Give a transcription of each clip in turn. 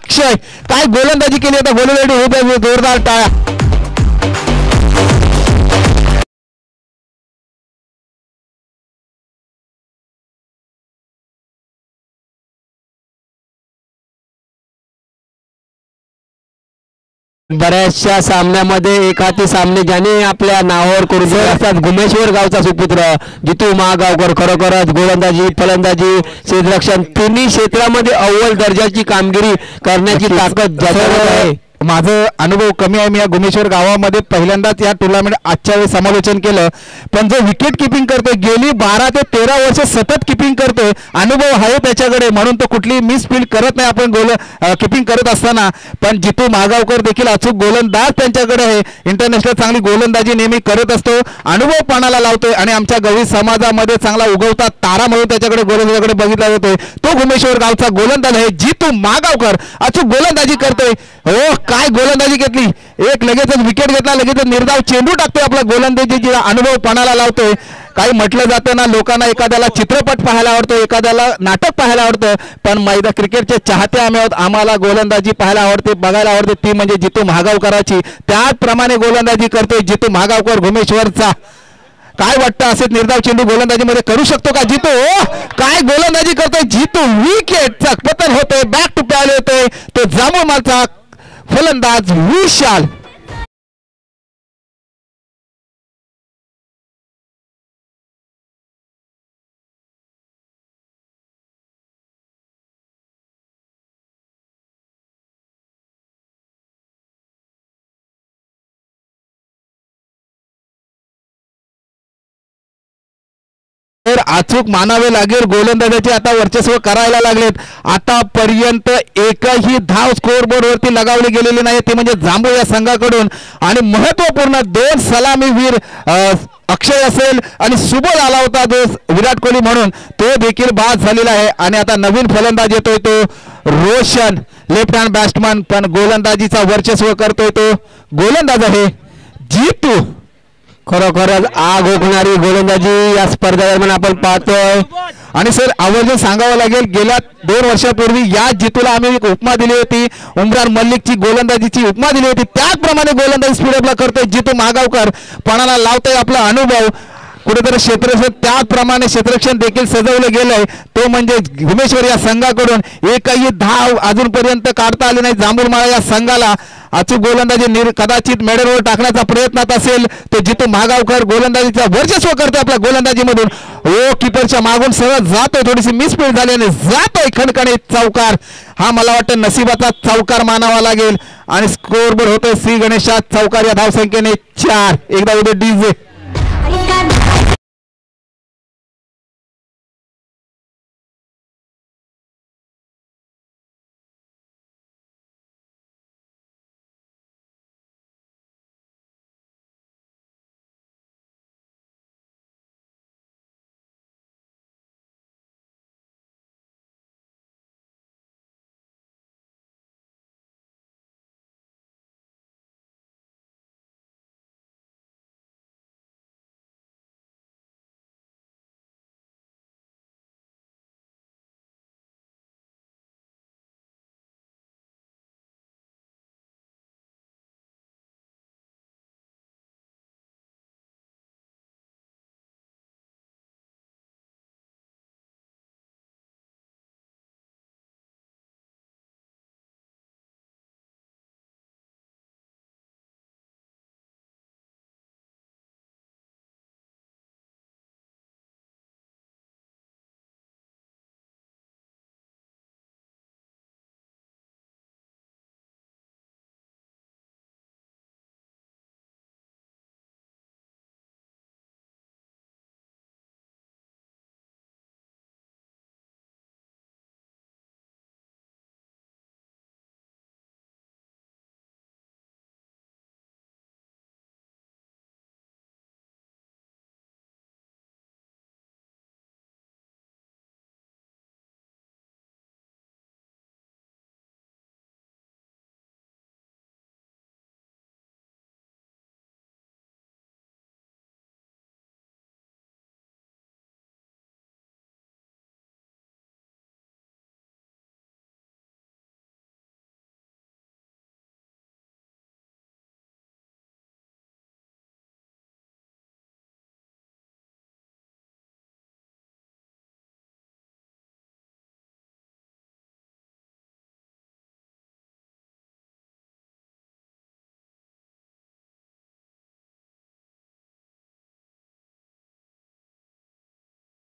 अक्षय काय गोलंदाजी केली आता गोलंदाजी होत आहे जोरदार टाळ्या. बऱ्याचशा सामन्यामध्ये एखादी सामने ज्याने आपल्या नावावर करून असतात गुमेश्वर गावचा सुपुत्र जितू महागावकर खरोखरच गोलंदाजी फलंदाजी क्षेत्ररक्षण तिन्ही क्षेत्रामध्ये अव्वल दर्जाची कामगिरी करण्याची ताकद ज्याच्यावर आहे. माझं अनुभव कमी आहे. मी या गुमेश्वर गावामध्ये पहिल्यांदाच या टुर्नामेंट आजच्या वेळी समालोचन केलं पण जो विकेट किपिंग करतोय गेली 12 ते 13 वर्ष सतत किपिंग करतोय अनुभव आहे त्याच्याकडे म्हणून तो कुठली मिस फील्ड करत नाही आपण किपिंग करत असताना. पण जितू महागावकर देखील अचूक गोलंदाज त्यांच्याकडे आहे. इंटरनॅशनल चांगली गोलंदाजी नेहमी करत असतो अनुभव पाणाला लावतोय आणि आमच्या गवळी समाजामध्ये चांगला उगवता तारा म्हणून त्याच्याकडे गोलंदाजाकडे बघितला जातोय. तो गुमेश्वर गावचा गोलंदाज आहे जितू महागावकर अचूक गोलंदाजी करतोय. हो काय गोलंदाजी घेतली एक लगेचच विकेट घेतला लगेचच निर्धाव चेंडू टाकतोय आपला गोलंदाजीचा अनुभव पणाला लावतोय. काही म्हटलं जातं ना लोकांना एखाद्याला चित्रपट पाहायला आवडतो एखाद्याला नाटक पाहायला आवडतं पण मैदान क्रिकेटचे चाहते आम्ही आहोत. आम्हाला गोलंदाजी पाहायला आवडते बघायला आवडते ती म्हणजे जितू महागावकराची. त्याचप्रमाणे गोलंदाजी करतोय जितू महागावकर गुमेश्वरचा. काय वाटतं असेच निर्धाव चेंडू गोलंदाजीमध्ये करू शकतो का जितू. काय गोलंदाजी करतोय जितू विकेटचा पतन होतोय बॅक टू बॅल होतोय तो जांभूळमालचा फलंदाज विशाल. तर अचूक मानावे लागेल गोलंदाजाचे आता वर्चस्व करायला लागलेत. आतापर्यंत एकही धाव स्कोअरबोर्ड वरती लगावली गेलेली नाही ते म्हणजे जांभूळ या संघाकडून आणि महत्त्वपूर्ण 2 सलामीवीर अक्षय असेल आणि सुबोध आला होता जो विराट कोहली म्हणून तो देखील बाद झालेला आहे. आणि आता नवीन फलंदाज येतोय तो रोशन लेफ्ट हँड बॅट्समन पण गोलंदाजीचा वर्चस्व करतोय तो गोलंदाज आहे जितू. खरोखरच आग ओकणारी गोलंदाजी या स्पर्धे दरम्यान आपण पाहतोय. आणि सर आवर्जून सांगावं लागेल गेल्या 2 वर्षापूर्वी या जितूला आम्ही एक उपमा दिली होती उमरान मल्लिकची गोलंदाजीची उपमा दिली होती. त्याचप्रमाणे गोलंदाजी स्पीडअपला करतोय जितू महागावकर पणाला लावतोय आपला अनुभव कुठेतरी क्षेत्ररक्षण त्याचप्रमाणे क्षेत्ररक्षण देखील सजवलं गेलंय तो म्हणजे गुमेश्वर या संघाकडून एकही धाव अजूनपर्यंत काढता आली नाही. जांभूळमाळा या संघाला अचूक गोलंदाजी कदाचित मेडलवर टाकण्याचा प्रयत्नात असेल तो जितू महागावकर गोलंदाजीचा वर्चस्व करतोय आपल्या गोलंदाजीमधून. ओ कीपरच्या मागून सरळ जातोय थोडीशी मिसफील्ड झाली आणि जातोय खणखणीत चौकार. हा मला वाटतं नशिबाचा चौकार मानावा लागेल आणि स्कोअरबोर्ड होतोय श्री गणेशा चौकार या धावसंख्येने 4. एकदा उद्या डीजे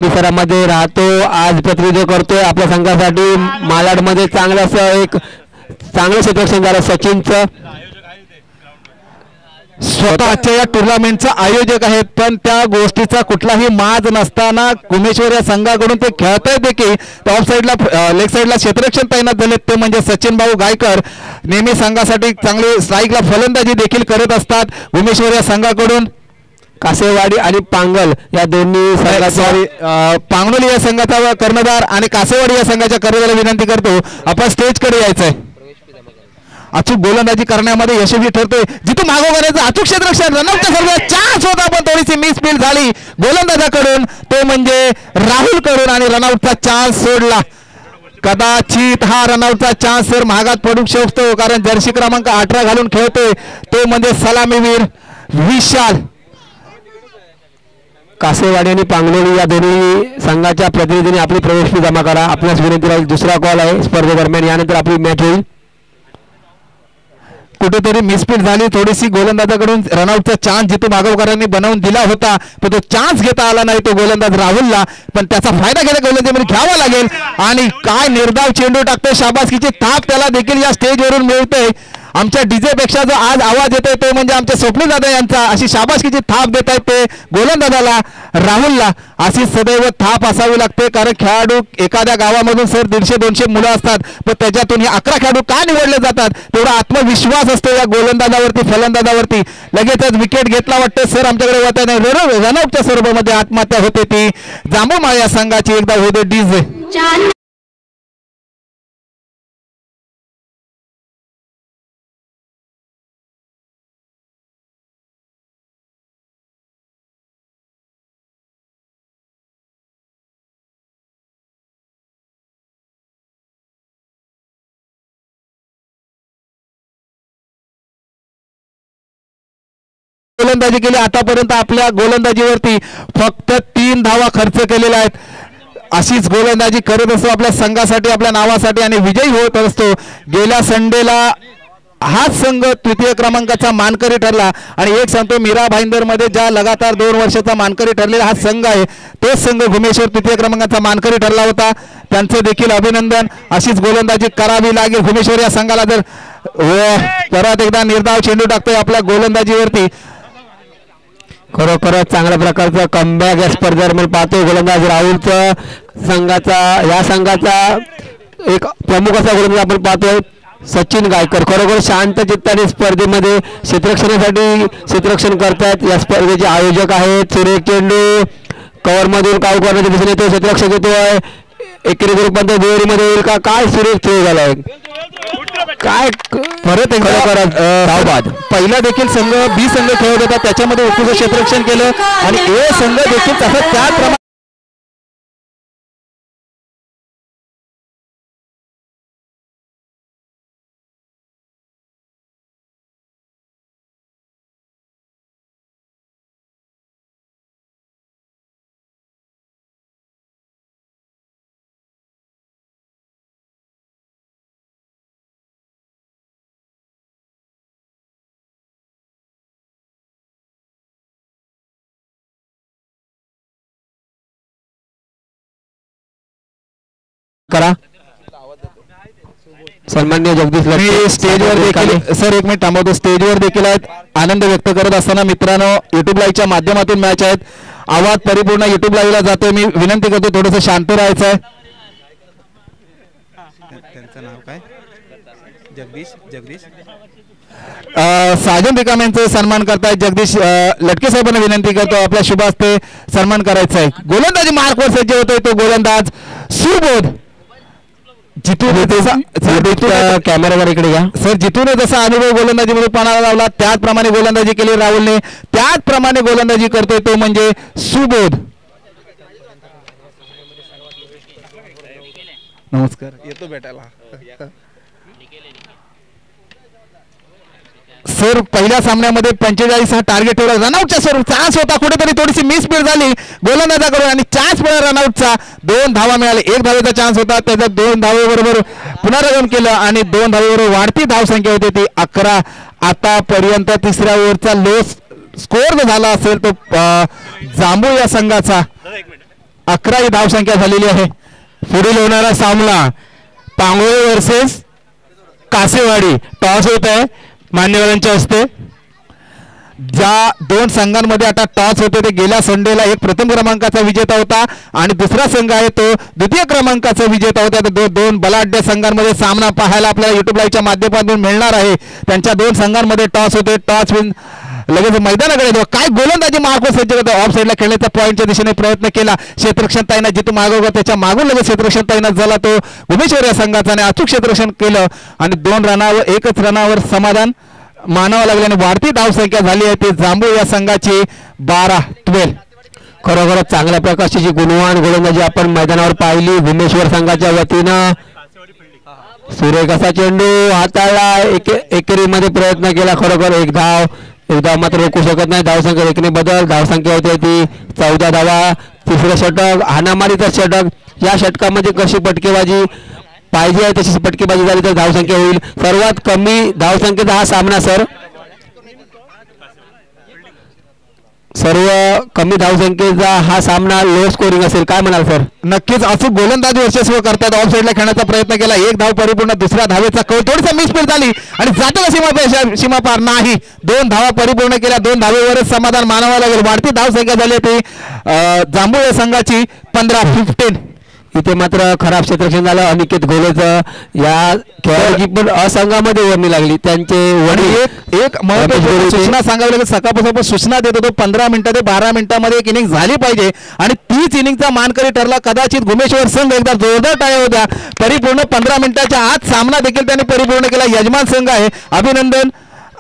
परिसरामध्ये राहतो, आज प्रतिनिधित्व करतोय आपल्या संघासाठी मालाडमध्ये चांगलं क्षेत्ररक्षण झालं सचिनचं. स्वतःच्या या टुर्नामेंटचा आयोजक आहेत, पण त्या गोष्टीचा कुठलाही माज नसताना उमेश्वर या संघाकडून ते खेळताय देखील. टॉप साईडला लेग साईडला क्षेत्ररक्षण तैनात झाले ते म्हणजे सचिन भाऊ गायकर. नेहमी संघासाठी चांगली स्ट्राईकला फलंदाजी देखील करत असतात उमेश्वर या संघाकडून. कासेवाडी आणि पांगल या दोन्ही संघाचा पांगलोली या संघाचा कर्णधार आणि कासेवाडी या संघाच्या कर्णधाराला विनंती करतो आपण स्टेजकडे यायचंय. अचूक गोलंदाजी करण्यामध्ये यशस्वी ठरतोय जिथून मागोगाण्याचं अचूक क्षेत्ररक्षण. रनआउटच्या सर्वात चान्स होता पण थोडीशी मिसफील्ड झाली गोलंदाजाकडून, तो म्हणजे राहुल कडून, आणि रनआउटचा चान्स सोडला. कदाचित हा रनआउटचा चान्स सर महागात पडू शकतो, कारण जर्सी क्रमांक 18 घालून खेळतोय तो म्हणजे सलामीवीर विशाल. कासेवाडी आणि पांगलोळी या दोन्ही संघाच्या प्रतिनिधींनी आपली प्रवेश फी जमा करा. आपल्यास विनंती राहील, दुसरा कॉल आहे स्पर्धेदरम्यान, यानंतर आपली मॅच होईल. कुठेतरी मिसफील्ड झाली थोडीशी गोलंदाजाकडून. रनआउटचा चान्स जिथू मागवकरांनी बनवून दिला होता पण तो चान्स घेता आला नाही तो गोलंदाज राहुलला, पण त्याचा फायदा घेता गोलंदाजीमध्ये घ्यावा लागेल. आणि काय निर्धाव चेंडू टाकतोय, शाबासकीची थाप त्याला देखील या स्टेजवरून मिळते. आमच्या डीजे पेक्षा जो आज आवाज येतोय तो म्हणजे आमचे स्वप्नील दादा यांचा. अशी शाबासकीची थाप देत आहेत ते गोलंदाजाला राहुलला. अशी सदैव थाप असावी लागते, कारण खेळाडू एखाद्या गावामधून सर 150-200 मुलं असतात, पण त्याच्यातून हे 11 खेळाडू का निवडले जातात तेवढा आत्मविश्वास असतो या गोलंदाजावरती फलंदाजावरती. लगेचच विकेट घेतला वाटतं सर आमच्याकडे होत नाही. रनआउटच्या सर्वांमध्ये आत्महत्या होते ती जांभूळमाळ या संघाची. एकदा होते डीजे. गोलंदाजी केली आतापर्यंत आपल्या गोलंदाजीवरती फक्त 3 धावा खर्च केलेल्या आहेत. अशीच गोलंदाजी करत असतो आपल्या संघासाठी, आपल्या नावासाठी, आणि विजयी होत असतो. गेल्या संडेला हाच संघ तृतीय क्रमांकाचा मानकरी ठरला, आणि एक सांगतो मीरा भाईंदरमध्ये ज्या लगातार 2 वर्षाचा मानकरी ठरलेला हा संघ आहे, तोच संघ भुमेश्वर तृतीय क्रमांकाचा मानकरी ठरला होता. त्यांचं देखील अभिनंदन. अशीच गोलंदाजी करावी लागेल भुमेश्वर या संघाला. जर परत एकदा निर्धाव चेंडू टाकतोय आपल्या गोलंदाजीवरती. खरोखरच चांगल्या प्रकारचं कमबॅक या स्पर्धेदरम्यान पाहतोय. गोलंदाज राहुलचं या संघाचा एक प्रमुख असा गोलंदाज आपण पाहतोय सचिन गायकर. खरोखर शांत चित्ताने स्पर्धेमध्ये क्षेत्ररक्षण करतायत. या स्पर्धेचे आयोजक आहेत. सुरेख चेंडू कव्हरमधून काऊ करण्याच्या दिशेने तो क्षेत्ररक्षक येतोय. एकेरी रूपांतर दुहेरीमध्ये होईल का? काय सुरेख खेळ झालाय, काय परत धावबाद. पहिला देखील संघ बी संघ खेळत होता, त्याच्यामध्ये उत्कृष्ट क्षेत्ररक्षण केलं, आणि ए संघ देखील तसंच त्याप्रमाणे करा. सन्माननीय जगदीश स्टेजवर देखील सर एक मिनिट थांबवतो. स्टेजवर देखील आहेत. आनंद व्यक्त करत असताना मित्रांनो युट्यूब लाईव्हच्या माध्यमातून मॅच आहेत. आवाज परिपूर्ण युट्यूब लाईव्हला जातोय. मी विनंती करतो थोडंसं शांत राहायचं आहे. त्यांचं नाव काय? जगदीश साजन रिकाम यांचा सन्मान करतायत. जगदीश लटके साहेबांना विनंती करतो आपल्या शुभ हस्ते सन्मान करायचा आहे. गोलंदाजी मार्कवर सज्ज होतोय तो गोलंदाज सुबोध. कॅमेरावर इकडे घ्या सर. जिथून जसा अनुभव गोलंदाजीमध्ये पाणाला लावला त्याचप्रमाणे गोलंदाजी केली राहुलने, त्याचप्रमाणे गोलंदाजी करतोय तो म्हणजे सुबोध. नमस्कार, येतो भेटायला. सर पहिल्या सामन्यामध्ये 45 हा टार्गेट ठेवला. रनआउटचा सर चान्स होता, कुठेतरी थोडीशी मिसफील्ड झाली गोलंदाजाकडून, आणि चान्स मिळाला रनआउटचा. 2 धावा मिळाले. 1 धावेचा चान्स होता, त्याचा 2 धावेबरोबर पुनरागमन केलं, आणि 2 धावेबरोबर वाढती धावसंख्या होती ती 11. आतापर्यंत तिसऱ्या ओव्हरचा लो स्कोअर जो झाला असेल तो जांभूळ या संघाचा 11 धावसंख्या झालेली आहे. पुढील होणारा सामना पांगोळे वर्सेस कासेवाडी. टॉस होत आहे मान्यवरांच्या हस्ते. ज्या दोन संघांमध्ये आता टॉस होते ते गेल्या संडेला एक प्रथम क्रमांकाचा विजेता होता आणि दुसरा संघ आहे तो द्वितीय क्रमांकाचा विजेता होता. दोन बलाढ्य संघांमध्ये सामना पाहायला आपल्याला युट्यूब लाईव्हच्या माध्यमातून मिळणार आहे. त्यांच्या दोन संघांमध्ये टॉस होते. टॉस विन लगेच मैदानाकडे काय गोलंदाजी मार्ग सज्ज करतो. ऑफ साईडला खेळण्याचा पॉईंटच्या दिशेने प्रयत्न केला. क्षेत्ररक्षण ताईना जितू मागवला त्याच्या मागून लगेच क्षेत्ररक्षण ताईना झाला तो उमेश्वर या संघाचा अचूक क्षेत्ररक्षण केलं आणि 2 रनावर एकच रनावर समाधान मानावं लागलं आणि वाढती धावसंख्या झाली आहे ती जांभूळ या संघाची 12-12. खरोखरच चांगल्या प्रकारची गुणवान गोलंदाजी आपण मैदानावर पाहिली भुमेश्वर संघाच्या वतीनं. सुरेख असा चेंडू हाताळला. एकेरीमध्ये प्रयत्न केला. खरोखर एक धाव मात्र रोखू शकत नाही. धावसंख्या 1 ने बदल. धावसंख्या होते ती 14 धावा. तिसरं षटक हाणामारीचं षटक. या षटकामध्ये कशी पटकेबाजी पाहिजे आहे तशी पटकेबाजी झाली तर धावसंख्या होईल. सर्वात कमी धावसंख्येचा हा सामना सर. सर्व कमी धावसंख्येचा हा सामना लो स्कोरिंग असेल. काय म्हणाल सर? नक्कीच अचूक गोलंदाजी वर्चस्व करतात. ऑफ साईडला खेळण्याचा प्रयत्न केला. एक धाव परिपूर्ण. दुसऱ्या धावेचा कौल थोडीसा मिसफील्ड झाली आणि जातो का सीमा पार नाही. 2 धावा परिपूर्ण केल्या. 2 धावेवरच समाधान मानावं लागेल. वाढती धावसंख्या झाली ती जांभूळ या संघाची 15-15. इथे मात्र खराब क्षेत्ररक्षण झालं. अनिकेत घोलेचं या खेळाडूची पण असंघामध्ये वर्णी लागली. त्यांचे वडील एक महत्त्वाची सूचना सांगावी लागेल. सकाळपासून सूचना देत होतो 15 मिनिटं ते 12 मिनिटांमध्ये एक इनिंग झाली पाहिजे आणि तीच इनिंगचा मानकरी ठरला. कदाचित भुमेश्वर संघ एकदा जोरदार टाळ्या होत्या. परिपूर्ण 15 मिनिटाच्या आत सामना देखील त्यांनी परिपूर्ण केला. यजमान संघ आहे अभिनंदन.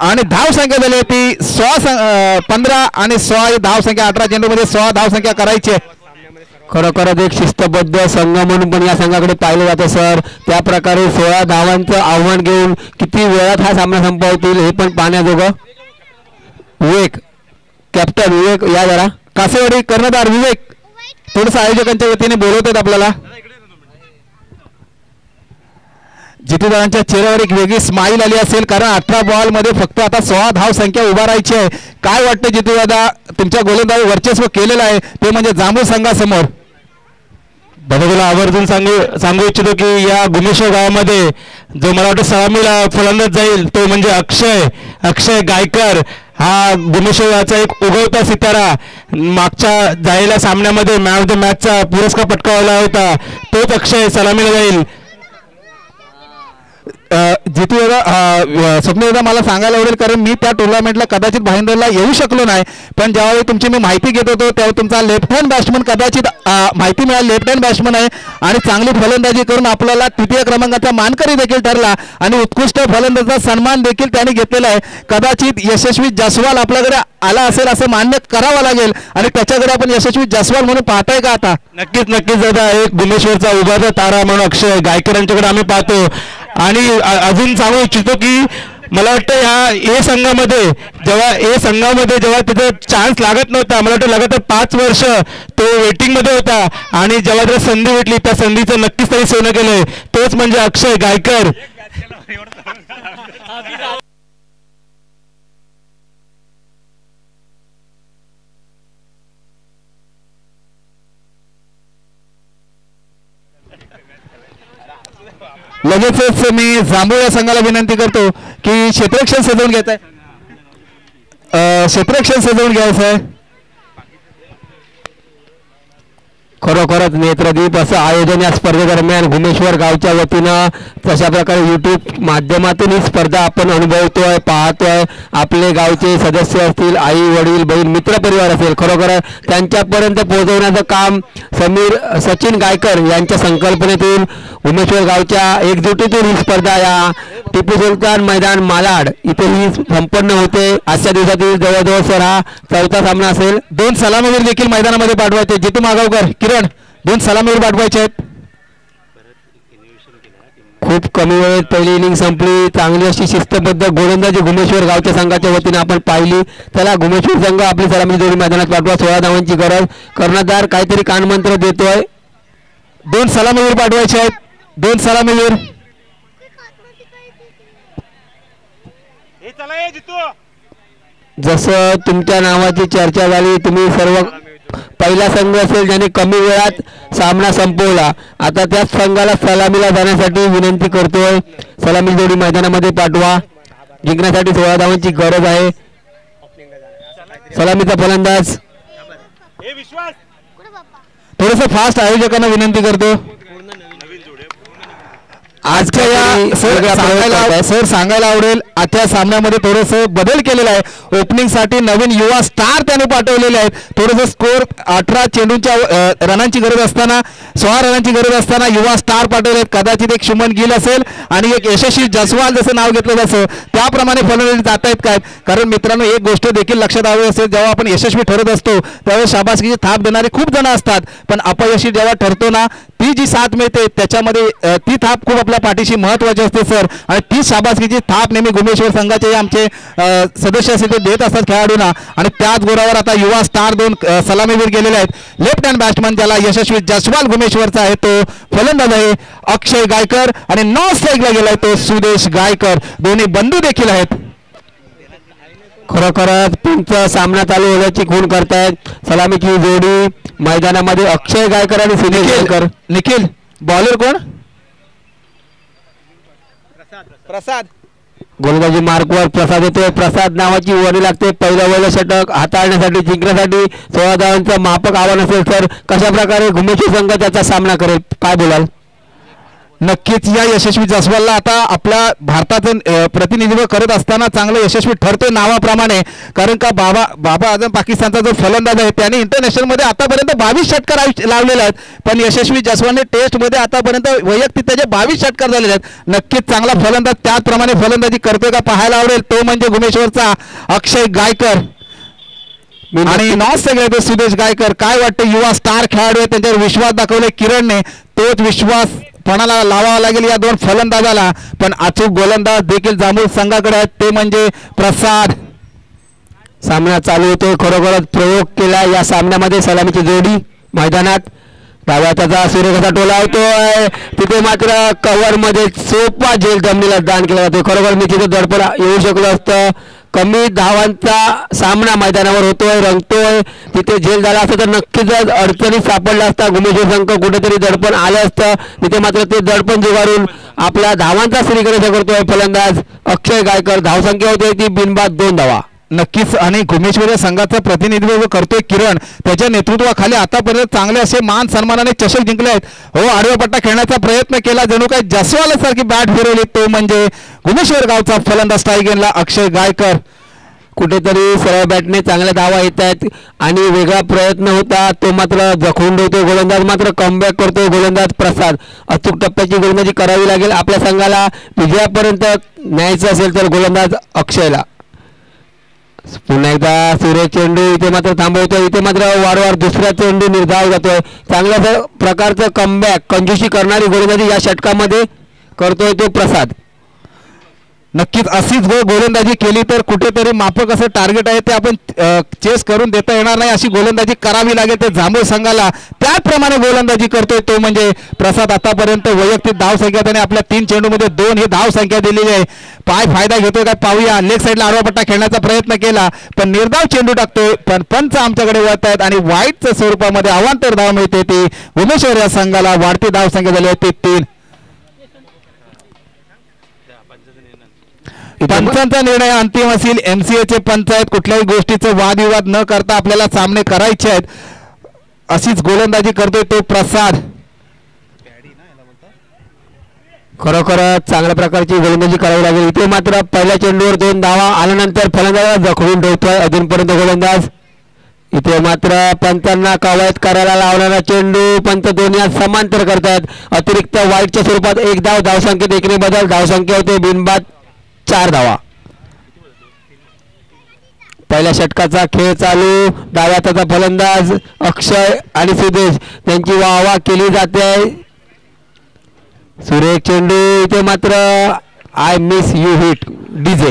आणि धावसंख्या झाली होती 15 आणि 16 धावसंख्या. 18 चेंडूमध्ये 16 धावसंख्या करायची आहे. खरोखरच एक शिस्तबद्ध संघ म्हणून पण या संघाकडे पाहिलं जातं सर. त्या प्रकारे 16 धावांचं आव्हान घेऊन किती वेळात हा सामना संपवतील हे पण पाहण्याजोगं. विवेक कॅप्टन विवेक या जरा. कासेवाडी कर्णधार विवेक थोडंसं आयोजकांच्या वतीने बोलवतात आपल्याला. जितूदारांच्या चेहऱ्यावर एक वेगळी स्माईल आली असेल कारण 18 बॉलमध्ये फक्त आता 16 धाव संख्या उभारायची आहे. काय वाटतं जितूदादा? तुमच्या गोलंदाजी वर्चस्व केलेलं आहे ते म्हणजे जांभूळ संघासमोर. दादा तुला आवर्जून सांगू इच्छितो की या भुमेश्वर गावामध्ये जो मला वाटतं सलामीला फलंदाज जाईल तो म्हणजे अक्षय गायकर. हा भुमेश्वराचा एक उगवता सितारा. मागच्या झालेल्या सामन्यामध्ये मॅन ऑफ द मॅचचा पुरस्कार पटकावला होता. तोच अक्षय सलामीला जाईल. जितू स्वप्नीलदा मला सांगायला आवडेल कारण मी त्या टुर्नामेंटला कदाचित भाईंदरला येऊ शकलो नाही पण ज्यावेळी तुमची मी माहिती घेत होतो त्यावेळी तुमचा लेफ्ट हँड बॅट्समन कदाचित माहिती मिळाली लेफ्ट हँड बॅट्समन आहे आणि चांगली फलंदाजी करून आपल्याला 3य क्रमांकाचा मानकरी देखील ठरला आणि उत्कृष्ट फलंदाजाचा सन्मान देखील त्यांनी घेतलेला आहे. कदाचित यशस्वी जसवाल आपल्याकडे आला असेल असं मान्य करावं लागेल आणि त्याच्याकडे आपण यशस्वी जसवाल म्हणून पाहताय का आता? नक्कीच दादा. एक भुमेश्वरचा उभारता तारा म्हणून अक्षय गायकर यांच्याकडे आम्ही पाहतो आणि अजून सांगू इच्छितो की मला वाटतं ह्या ए संघामध्ये जेव्हा त्याचा चान्स लागत नव्हता मला वाटतं लगातार 5 वर्ष तो वेटिंगमध्ये होता आणि जेव्हा त्याला संधी भेटली त्या संधीचं नक्कीच त्यांनी सोनं केलंय. तोच म्हणजे अक्षय गायकर. लगेचच मी जांभूळ या संघाला विनंती करतो की क्षेत्ररक्षण सजवून घ्यायचं आहे. क्षेत्ररक्षण सजवून घ्यायचं आहे. खरोखरच नेत्रदीप असं आयोजन या स्पर्धेदरम्यान भुमेश्वर गावच्या वतीनं तशा प्रकारे यूट्यूब माध्यमातून ही स्पर्धा आपण अनुभवतोय पाहतोय. आपले गावचे सदस्य असतील आई वडील बहीण मित्र परिवार असेल खरोखर त्यांच्यापर्यंत पोहोचवण्याचं काम सचिन गायकर यांच्या संकल्पनेतून भुमेश्वर गावच्या एकजुटीतून ही स्पर्धा या टिपू सुलतान मैदान मालाड इथे ही संपन्न होते. आजच्या दिवसातील जवळजवळ सर हा 4था सामना असेल. 2 सलामीवीर देखील मैदानामध्ये पाठवायचे. जितू मागावकर किरण 2 सलामीवीर पाठवायचे आहेत. खूप कमी वेळेत पहिली इनिंग संपली. चांगली अशी शिस्तबद्ध गोलंदाजी भुमेश्वर गावच्या संघाच्या वतीने आपण पाहिली. त्याला भुमेश्वर संघ आपली सलामी जोडी मैदानात पाठवा. 16 धावांची गरज. कर्णधार काहीतरी कानमंत्र देतोय. 2 सलामीवीर पाठवायचे आहेत. 2 सलामीवीर. जसं तुमच्या नावाची चर्चा झाली तुम्ही सर्व पहिला संघ असेल ज्याने कमी वेळात सामना संपवला. आता त्याच संघाला सलामीला जाण्यासाठी विनंती करतोय. सलामी जोडी मैदानामध्ये पाठवा. जिंकण्यासाठी 16 धावांची गरज आहे. सलामीचा फलंदाज थोडस फास्ट आयोजकांना विनंती करतो. आजच्या या सर सांगायला आवडेल आजच्या सामन्यामध्ये थोडस बदल केलेला आहे. ओपनिंग साठी नवीन युवा स्टार त्याने पाठवलेले आहेत. थोडस स्कोर 18 चेंडूंच्या रनांची गरज असताना 16 रनांची गरज असताना युवा स्टार पाठवले आहेत. कदाचित एक शुमन गिल असेल आणि एक यशस्वी जसवाल जसं नाव घेतलं जसं त्याप्रमाणे फलंदाजी जात आहेत काय. कारण मित्रांनो एक गोष्ट देखील लक्षात हवी असेल, जेव्हा आपण यशस्वी ठरत असतो त्यावेळेस शाबासकीची थाप देणारे खूप जण असतात, पण अपयशी जेव्हा ठरतो ना ती जी साथ मिळते त्याच्यामध्ये ती थाप खूप आपल्या पाठीशी महत्वाची असते सर. आणि ती शाबासकीची थाप नेहमी गुमेश्वर संघाचे आमचे सदस्य असेल ते देत असतात खेळाडूंना. आणि त्याच गोरावर आता युवा स्टार 2 सलामीवीर गेलेले आहेत. लेफ्ट हँड बॅट्समन ज्याला यशस्वी जसवाल गुमेश्वरचा आहे तो फलंदाज आहे अक्षय गायकर आणि नॉन स्ट्राईकला गेलाय तो सुदेश गायकर. दोन्ही बंधू देखील आहेत. खरोखरच पंच सामना चालू होण्याची खूण करतायत. सलामीची जोडी मैदानामध्ये अक्षय गायकर आणि सुदेश गायकर. निखिल बॉलर कोण? प्रसाद गोलंदाजी मार्कवर प्रसाद येतोय. प्रसाद नावाची वरी लागते. पहिलं षटक हाताळण्यासाठी जिंकण्यासाठी 16 धावांचं मापक आव्हान असेल तर कशा प्रकारे गुमेश्वर संघ त्याचा सामना करेल, काय बोलाल? नक्कीच या यशस्वी जसवालला आता आपल्या भारताचं प्रतिनिधित्व करत असताना चांगलं यशस्वी ठरतोय नावाप्रमाणे. कारण का बाबा आझम पाकिस्तानचा जो फलंदाज आहे त्याने इंटरनॅशनलमध्ये आतापर्यंत 22 षटकार लावलेले आहेत, पण यशस्वी जसवालने टेस्टमध्ये आतापर्यंत वैयक्तिक त्याचे 22 षटकार झालेले आहेत. नक्कीच चांगला फलंदाज त्याचप्रमाणे फलंदाजी करतोय का पाहायला आवडेल. तो म्हणजे गुमेश्वरचा अक्षय गायकर आणि नॉस सगळे सुदेश गायकर. काय वाटतं युवा स्टार खेळाडू आहे त्यांच्यावर विश्वास दाखवले किरणने, तोच विश्वास पणाला लावावा लागेल या 2 फलंदाजाला. पण अचूक गोलंदाज देखील जांभूळ संघाकडे आहेत ते म्हणजे प्रसाद. सामना चालू होतोय. खरोखरच प्रयोग केला या सामन्यामध्ये. सलामीची जोडी मैदानात डाव्या त्याचा सूर्य कसा टोलावतोय तिथे मात्र कव्हर मध्ये सोपा झेल जमिनीला दान केला जातो. खरोखर मी तिथे दडपण येऊ शकलो असतं. कमी धावांचा सामना मैदानावर होतोय, रंगतोय. तिथे झेल झाला असता तर नक्कीच अडचणीत सापडला असता. गुमेश्वर संघ कुठेतरी दडपण आलं असतं. तिथे मात्र ते दडपण जुगारून आपल्या धावांचा श्रीगणेश करतोय फलंदाज अक्षय गायकर. धावसंख्या होती ती बिनबाद 2 धावा. नक्कीच आणि गुमेश्वर संघाचं प्रतिनिधित्व करतोय किरण. त्याच्या नेतृत्वाखाली आतापर्यंत चांगले असे मान सन्मानाने चषक जिंकले आहेत. हो आडवा पट्टा खेळण्याचा प्रयत्न केला, जणू काय जसवाल सारखी बॅट फिरवली, तो म्हणजे गुमेश्वर गावचा फलंदाज स्ट्राईक अक्षय गायकर. कुठेतरी सरळ बॅटने चांगल्या धावा येत आहेत आणि वेगळा प्रयत्न होता तो मात्र जखून ठेवतोय. गोलंदाज मात्र कमबॅक करतोय. गोलंदाज प्रसाद. अचूक टप्प्याची गोलंदाजी करावी लागेल आपल्या संघाला विजयापर्यंत न्यायचं असेल तर गोलंदाज अक्षयला. पुन्हा एकदा सूर्य चेंडू इथे मात्र थांबवतोय. इथे मात्र वारंवार दुसरा चेंडू निर्धाव जातोय. चांगल्या प्रकारचं कमबॅक कंजूसी करणारी गोलंदाजी या षटकामध्ये करतोय तो प्रसाद. नक्कीच अशीच गोलंदाजी केली तर कुठेतरी माफक असं टार्गेट आहे ते आपण चेस करून देता येणार नाही, अशी गोलंदाजी करावी लागेल ते जांभूळ संघाला. त्याचप्रमाणे गोलंदाजी करतोय तो म्हणजे प्रसाद. आतापर्यंत वैयक्तिक धाव संख्या त्याने आपल्या 3 चेंडूमध्ये 2 ही धाव संख्या दिलेली आहे. पाय फायदा घेतोय काय पाहूया. लेग साईडला आडवा पट्टा खेळण्याचा प्रयत्न केला पण निर्धाव चेंडू टाकतोय. पण पंच आमच्याकडे वळत आहेत आणि वाईटच्या स्वरूपामध्ये अवांतर धाव मिळते ती उमेश्वर या संघाला. वाढती धाव संख्या झाली आहे ती 3. पंचांचा निर्णय अंतिम असेल. MCA चे पंच आहेत. कुठल्याही गोष्टीचे वादविवाद न करता आपल्याला सामने करायचे आहेत. अशीच गोलंदाजी करतोय तो प्रसाद. खरोखरच चांगल्या प्रकारची गोलंदाजी करावी लागेल. इथे मात्र पहिल्या चेंडूवर 2 धावा आल्यानंतर फलंदाज जखडून ठेवतोय अजूनपर्यंत गोलंदाज. इथे मात्र पंचांना कवायत करायला लावणारा चेंडू पंच दोन्ही समांतर करतात. अतिरिक्त वाईटच्या स्वरूपात 1 धाव. धावसंख्येत 1 ने बदल. धावसंख्या होते बिनबाद 4 धावा. पहिल्या षटकाचा खेळ चालू. डाव्या हाताचा फलंदाज अक्षय आणि सुदेश त्यांची वाहवा केली जाते. सुरेख चेंडू. इथे मात्र I miss you hit DJ.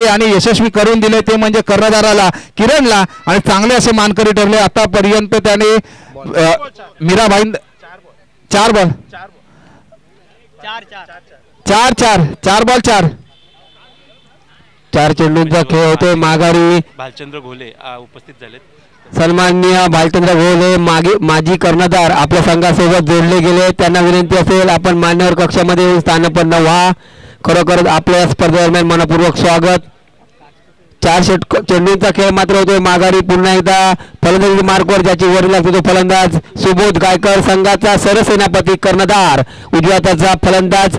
आणि यशस्वी करून दिले ते म्हणजे कर्णधाराला किरणला आणि चांगले असे मानकरी ठरले आतापर्यंत त्याने मीराबाई 4 बॉल 4 चेंडूंचा खेळ होतोय माघारी भालचंद्र घोले उपस्थित झालेत सन्माननीय भालचंद्र घोले माजी कर्णधार आपल्या संघासोबत जोडले गेले त्यांना विनंती असेल आपण मान्यवर कक्षामध्ये येऊन स्थानपन्न व्हा खरोखरच आपल्या स्पर्धेदरम्यान मनपूर्वक स्वागत 4 चेंडूंचा खेळ मात्र होतोय माघारी पुन्हा एकदा फलंदाजी मार्कवर ज्याची वरील लागतो तो फलंदाज सुबोध गायकर संघाचा सरसेनापती कर्णधार उजव्या हाताचा फलंदाज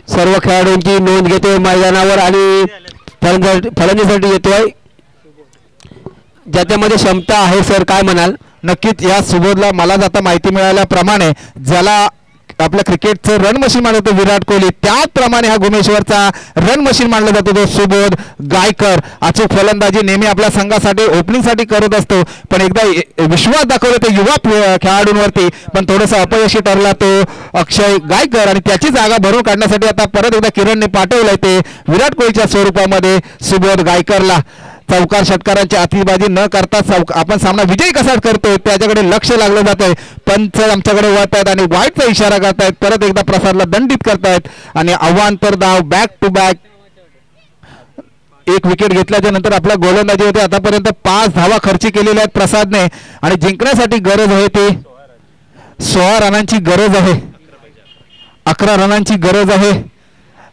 सर्व खेळाडूंची नोंद घेतोय मैदानावर आणि फलंदाजीसाठी येतोय ज्याच्यामध्ये क्षमता आहे सर काय म्हणाल नक्कीच या सुबोधला मला आता माहिती मिळाल्याप्रमाणे ज्याला आपल्या क्रिकेटचं रन मशीन मानलं जातं विराट कोहली त्याचप्रमाणे हा गुमेश्वरचा रन मशीन मानला जातो तो सुबोध गायकर अचूक फलंदाजी नेहमी आपल्या संघासाठी ओपनिंगसाठी करत असतो पण एकदा विश्वास दाखवला ते युवा खेळाडूंवरती पण थोडंसं अपयशी ठरला तो अक्षय गायकर आणि त्याची जागा भरून काढण्यासाठी आता परत एकदा किरणने पाठवलंय ते विराट कोहलीच्या स्वरूपामध्ये सुबोध गायकरला चौकार षटकारांची आतिषबाजी न करता आपण सामना विजयी कसा करतोय त्याच्याकडे लक्ष लागलं जात आहे पंच आमच्याकडे वळत आहेत आणि वाईटचा इशारा करतायत परत एकदा प्रसादला दंडित करतायत आणि आव्हानपर धाव बॅक टू बॅक 1 विकेट घेतल्याच्या नंतर आपल्या गोलंदाजीमध्ये आतापर्यंत 5 धावा खर्ची केलेल्या आहेत प्रसादने आणि जिंकण्यासाठी गरज आहे ती 16 रनांची गरज आहे 11 रनांची गरज आहे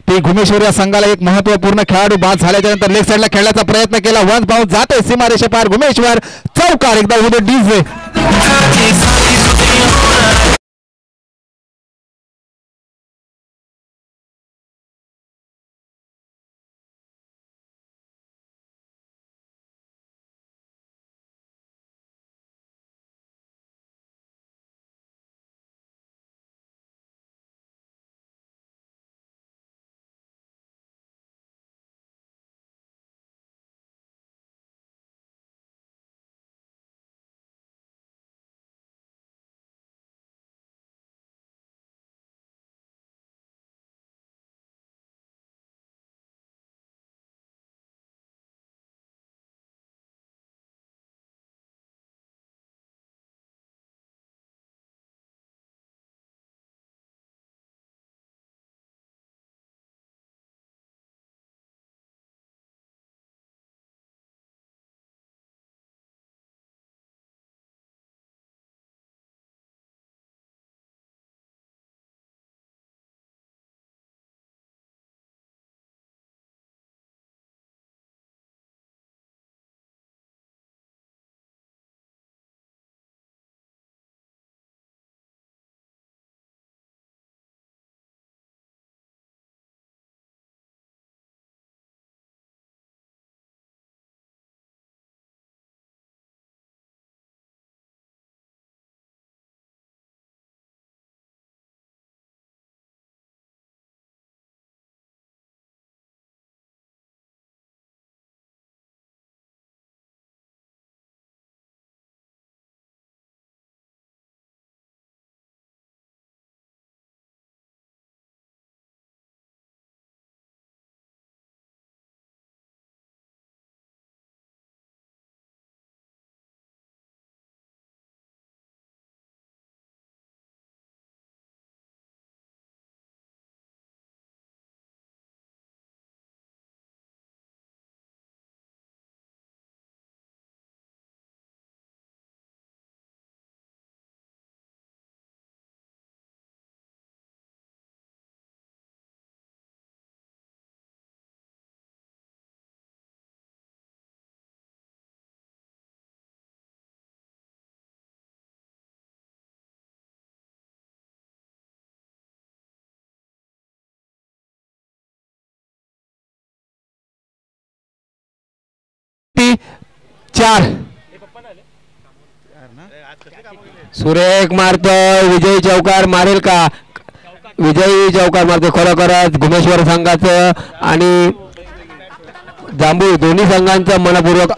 ती गुमेश्वर या संघाला एक महत्वपूर्ण खेळाडू बाद झाल्याच्या नंतर लेग साईडला खेळण्याचा प्रयत्न केला वन्स बाउंस जाते सीमारेषे पार गुमेश्वर चौकार एकदा उद्या डीजे चार सुरेख मारतोय विजयी चौकार मारेल का विजयी चौकार मारतोय खरोखरच गुमेश्वर संघाचं आणि जांभूळ दोन्ही संघांचं मनपूर्वक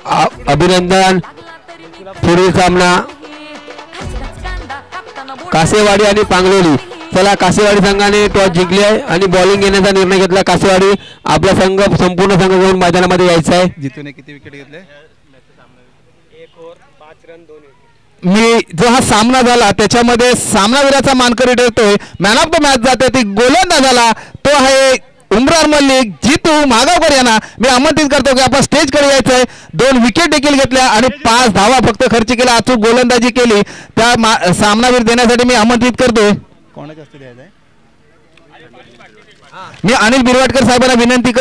अभिनंदन पुढील सामना कासेवाडी आणि पांगलोली चला कासेवाडी संघाने टॉस जिंकली आहे आणि बॉलिंग घेण्याचा निर्णय घेतला. कासेवाडी आपला संघ संपूर्ण संघ घेऊन मैदानामध्ये यायचा आहे. जितूने किती विकेट घेतले? मी जो हा सामना झाला त्याच्यामध्ये सामनावीराचा मानकरी ठरतोय. मॅन ऑफ द मॅच जाते ती गोलंदाजाला, तो आहे उमरान मल्लिक. जितू मागावकर यांना मी आमंत्रित करतो की आपण स्टेजकडे यायचंय. 2 विकेट देखील घेतल्या आणि 5 धावा फक्त खर्च केल्या, अचूक गोलंदाजी केली. त्या सामनावीर देण्यासाठी मी आमंत्रित करतोय. कोणाच्या हस्ते द्यायचंय? मी अनिल बिरवाटकर साहेबांना विनंती